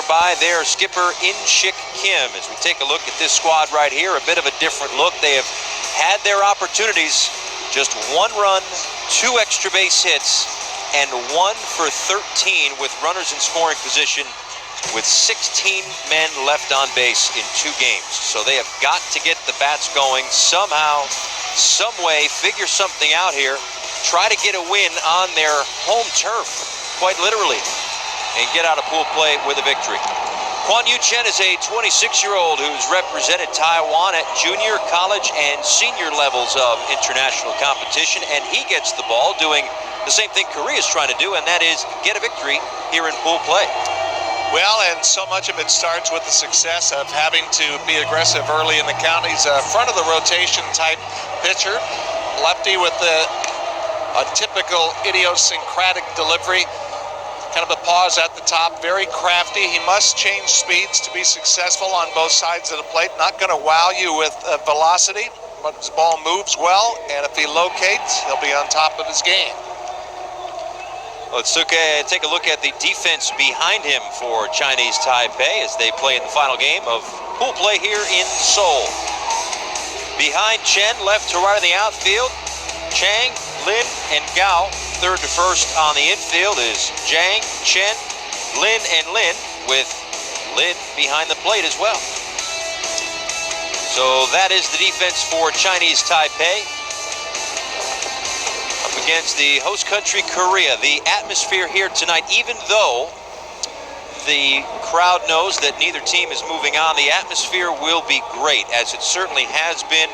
by their skipper, In-Shik Kim. As we take a look at this squad right here, a bit of a different look. They have had their opportunities. Just 1 run, 2 extra base hits, and 1 for 13 with runners in scoring position with 16 men left on base in 2 games. So they have got to get the bats going somehow, some way, figure something out here, try to get a win on their home turf, quite literally, and get out of pool play with a victory. Jian-Yu Chen is a 26-year-old who's represented Taiwan at junior, college, and senior levels of international competition, and he gets the ball doing the same thing Korea is trying to do, and that is get a victory here in pool play. Well, and so much of it starts with the success of having to be aggressive early in the count. He's a front of the rotation type pitcher, lefty with a typical idiosyncratic delivery, kind of a pause at the top, very crafty. He must change speeds to be successful on both sides of the plate. Not going to wow you with velocity, but his ball moves well, and if he locates, he'll be on top of his game. Let's take a look at the defense behind him for Chinese Taipei as they play in the final game of pool play here in Seoul. Behind Chen, left to right in the outfield, Chang, Lin, and Gao. Third to first on the infield is Zhang, Chen, Lin, and Lin, with Lin behind the plate as well. So that is the defense for Chinese Taipei against the host country, Korea. The atmosphere here tonight, even though the crowd knows that neither team is moving on, the atmosphere will be great, as it certainly has been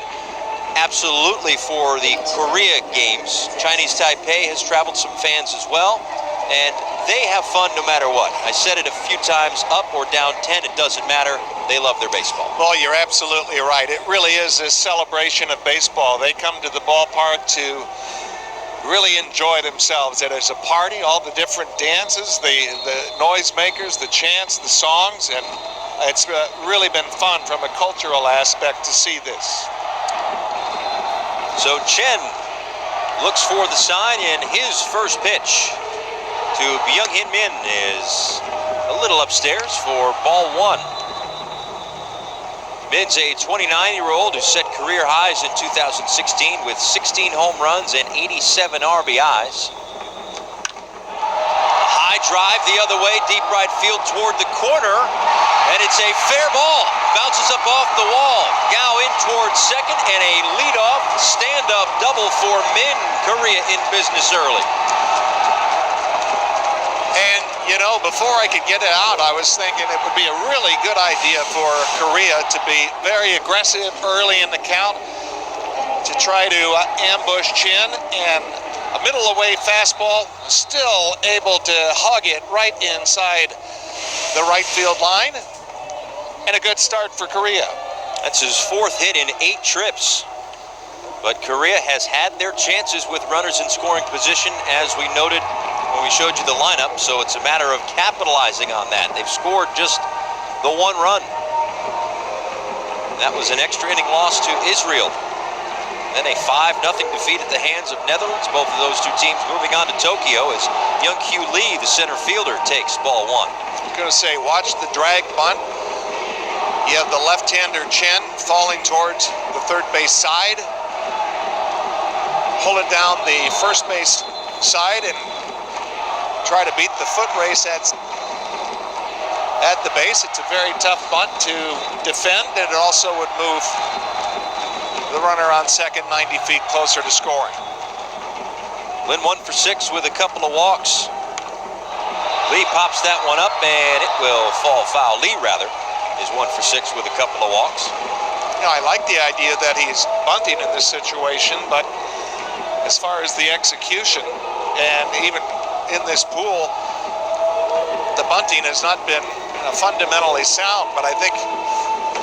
absolutely for the Korea games. Chinese Taipei has traveled some fans as well, and they have fun no matter what. I said it a few times, up or down 10, it doesn't matter. They love their baseball. Well, you're absolutely right. It really is a celebration of baseball. They come to the ballpark to really enjoy themselves. It is a party, all the different dances, the noisemakers, the chants, the songs, and it's really been fun from a cultural aspect to see this. So Chen looks for the sign, and his first pitch to Byung-Hin Min is a little upstairs for ball 1. Min's a 29-year-old who set career highs in 2016 with 16 home runs and 87 RBIs. A high drive the other way, deep right field toward the corner, and it's a fair ball. Bounces up off the wall. Gao in towards second, and a leadoff stand-up double for Min. Korea in business early. And, you know, before I could get it out, I was thinking it would be a really good idea for Korea to be very aggressive early in the count, to try to ambush Chen, and a middle-away fastball, still able to hug it right inside the right field line, and a good start for Korea. That's his 4th hit in 8 trips. But Korea has had their chances with runners in scoring position, as we noted when we showed you the lineup, so it's a matter of capitalizing on that. They've scored just the 1 run. That was an extra inning loss to Israel. Then a 5-0 defeat at the hands of Netherlands. Both of those 2 teams moving on to Tokyo as Young-Kyu Lee, the center fielder, takes ball 1. I was going to say, watch the drag bunt. You have the left-hander Chen falling towards the third base side. Pull it down the first base side and try to beat the foot race at the base. It's a very tough bunt to defend, and it also would move the runner on second 90 feet closer to scoring. Lin 1 for 6 with a couple of walks. Lee pops that one up, and it will fall foul. Lee, rather, is 1 for 6 with a couple of walks. You know, I like the idea that he's bunting in this situation, but as far as the execution, and even in this pool, the bunting has not been fundamentally sound, but I think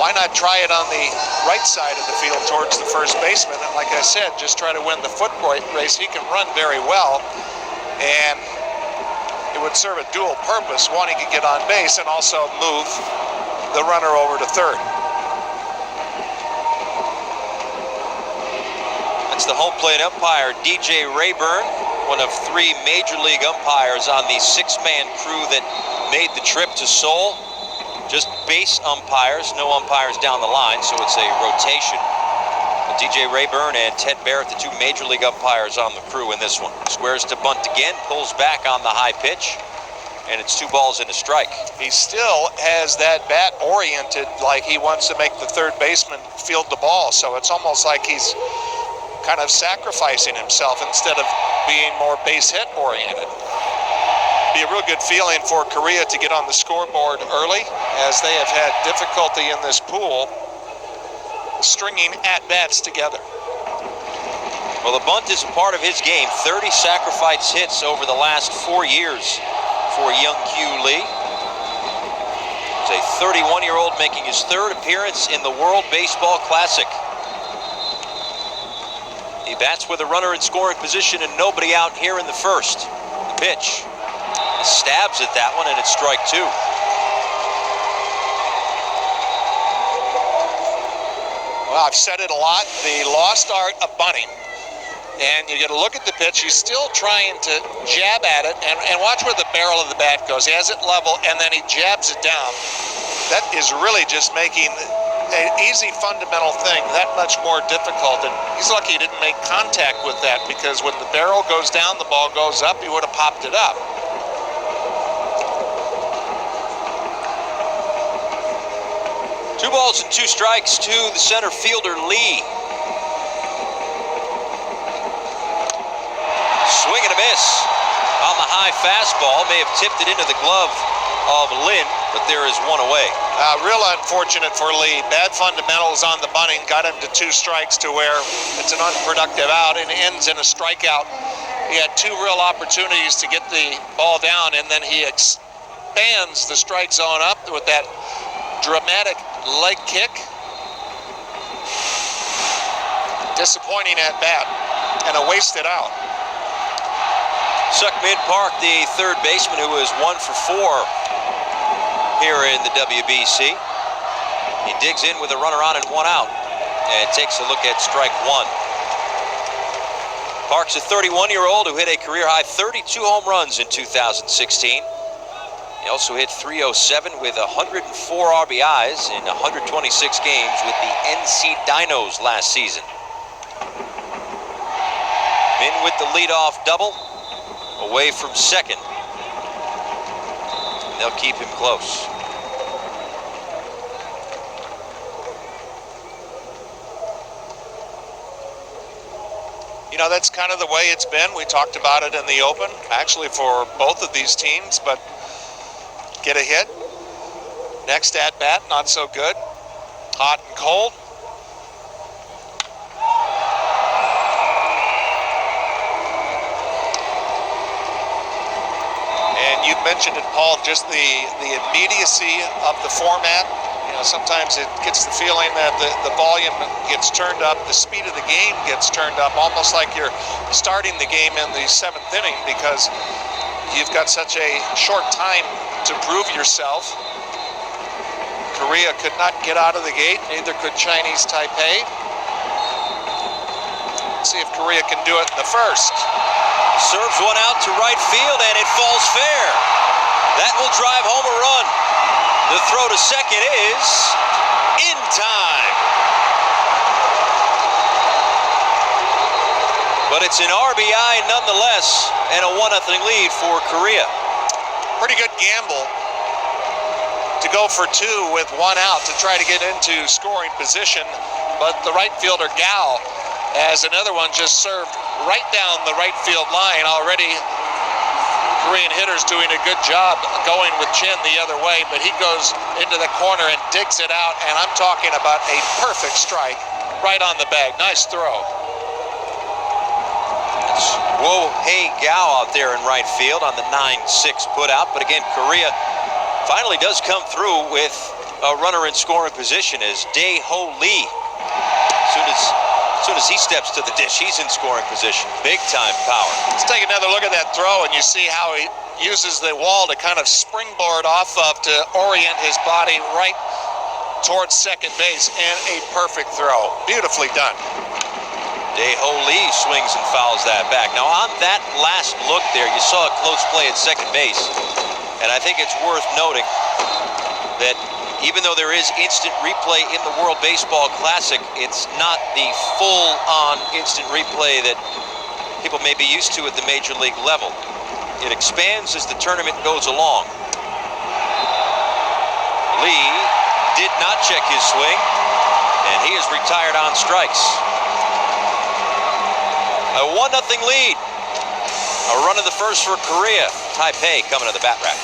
why not try it on the right side of the field towards the first baseman, and like I said, just try to win the foot race. He can run very well, and it would serve a dual purpose. One, he could get on base and also move the runner over to third. That's the home plate umpire, DJ Rayburn, one of 3 major league umpires on the 6-man crew that made the trip to Seoul. just base umpires, no umpires down the line, so it's a rotation. But DJ Rayburn and Ted Barrett, the two major league umpires on the crew in this one. Squares to bunt again, pulls back on the high pitch, and it's 2 balls and a strike. He still has that bat oriented like he wants to make the third baseman field the ball, so it's almost like he's kind of sacrificing himself instead of being more base hit oriented. Be a real good feeling for Korea to get on the scoreboard early, as they have had difficulty in this pool stringing at-bats together. Well, the bunt is a part of his game. 30 sacrifice hits over the last 4 years for Jian-Yu Lee. He's a 31-year-old making his 3rd appearance in the World Baseball Classic. He bats with a runner in scoring position and nobody out here in the 1st. The pitch. He stabs at that one, and it's strike 2. Well, I've said it a lot, the lost art of bunting. And you get a look at the pitch, he's still trying to jab at it, and watch where the barrel of the bat goes. He has it level, and then he jabs it down. That is really just making an easy fundamental thing that much more difficult. And he's lucky he didn't make contact with that, because when the barrel goes down, the ball goes up, he would have popped it up. Two balls and 2 strikes to the center fielder, Lee. Swing and a miss on the high fastball. May have tipped it into the glove of Lin, but there is 1 away. Real unfortunate for Lee. Bad fundamentals on the bunting got him to 2 strikes to where it's an unproductive out and ends in a strikeout. He had 2 real opportunities to get the ball down, and then he expands the strike zone up with that dramatic leg kick. Disappointing at bat and a wasted out. Suckmin Park, the 3rd baseman, who was 1 for 4 here in the WBC. He digs in with a runner on and 1 out, and takes a look at strike 1. Park's a 31-year-old who hit a career-high 32 home runs in 2016. He also hit .307 with 104 RBIs in 126 games with the NC Dinos last season. Min with the leadoff double, away from second. They'll keep him close. You know, that's kind of the way it's been. We talked about it in the open, actually for both of these teams, but get a hit. Next at bat, not so good. Hot and cold. And you mentioned it, Paul, just the immediacy of the format. You know, sometimes it gets the feeling that the volume gets turned up, the speed of the game gets turned up, almost like you're starting the game in the 7th inning, because you've got such a short time to prove yourself. Korea could not get out of the gate, neither could Chinese Taipei. Let's see if Korea can do it in the 1st. Serves 1 out to right field, and it falls fair. That will drive home a run. The throw to second is in time. But it's an RBI nonetheless, and a 1-0 lead for Korea. Pretty good gamble to go for 2 with 1 out to try to get into scoring position, but the right fielder Gao has another one just served right down the right field line. Already Korean hitters doing a good job going with Chin the other way, but he goes into the corner and digs it out, and I'm talking about a perfect strike right on the bag. Nice throw. It's Wohei Gao out there in right field on the 9-6 put out, but again, Korea finally does come through with a runner in scoring position as Dae-Ho Lee. As soon as he steps to the dish, he's in scoring position. Big time power. Let's take another look at that throw, and you see how he uses the wall to kind of springboard off of to orient his body right towards second base, and a perfect throw. Beautifully done. Dae-Ho Lee swings and fouls that back. Now on that last look there, you saw a close play at second base, and I think it's worth noting that even though there is instant replay in the World Baseball Classic, it's not the full-on instant replay that people may be used to at the major league level. It expands as the tournament goes along. Lee did not check his swing, and he is retired on strikes. A 1-0 lead. A run in the first for Korea. Taipei coming to the bat rack.